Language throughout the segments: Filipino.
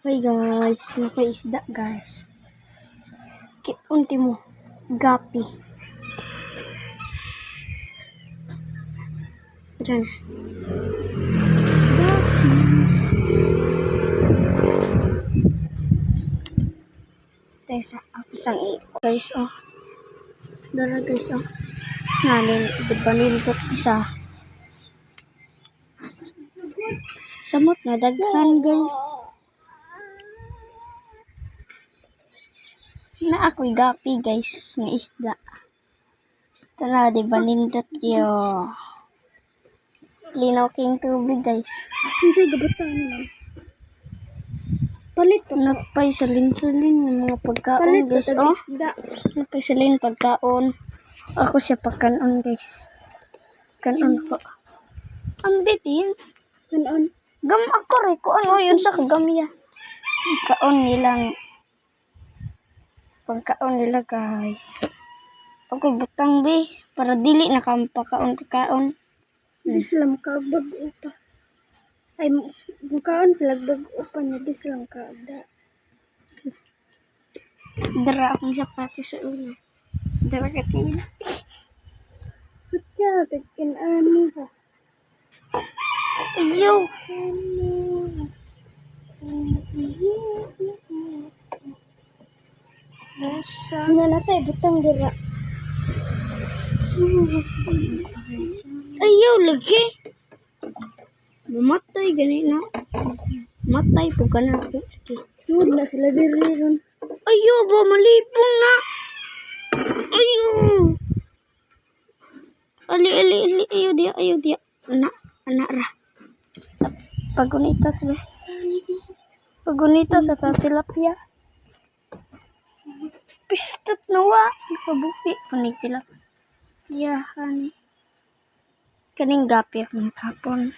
Hi guys, napaisda guys. Unti mo, gapi. Diyan. Gapi. Tesa, ako sang guys, oh. Dara guys, oh. Nanin, banintot isa. Samot na daghan guys. Na ako'y gapi guys, nga isda. Tala, di ba nindot yo. Linaw king tubig guys. Hindi gabatan lang. Palit pa. Napay salin-salin ng mga pagkaon guys, oh. Napay salin pagkaon. Ako siya pagkaon guys. Kanon ko. Ang bitin. Kanon. Gam ako rin ko ano yun sa kagamiya. Pagkaon nila guys. Ako butang be para dili na kampakaon. Di sila makabag-o pa. Ay mukaan sila bag-o pa na di sila makada. Dara akong sapati sa ulo. Dara ka tingin. Kutya, tagkin-ani ba? Ayaw. Nasa. Nga natay, butang dira. Ayaw lagi. Mamatay gani na. Matay po ka na. Suod na sila diri ron. Ayaw ba malipong na. Ayaw. Ali. Ayaw dia. Anak ra. Pagunita sa tilapia. Pistot nawa. Pabupi. Panitilap. Yahan. Kaning gapi akong kapon.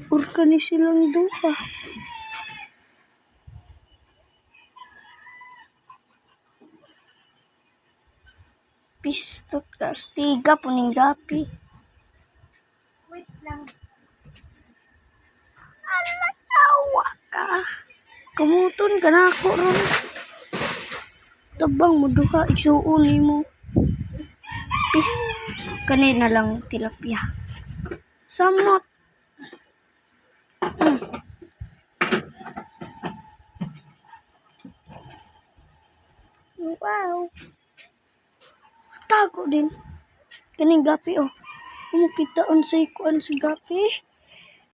Urka ni silang duha. Pistot ka. Stiga po ning gapi. Wait lang. Alatawa ka. Kamuton ka na ako ron. Tabang mo duha. Isuon mo. Pis. Kanina lang tilapia. Samot. Wow. Tago din. Kaning gapi oh. Kumukita on sa ikuan sa gapi.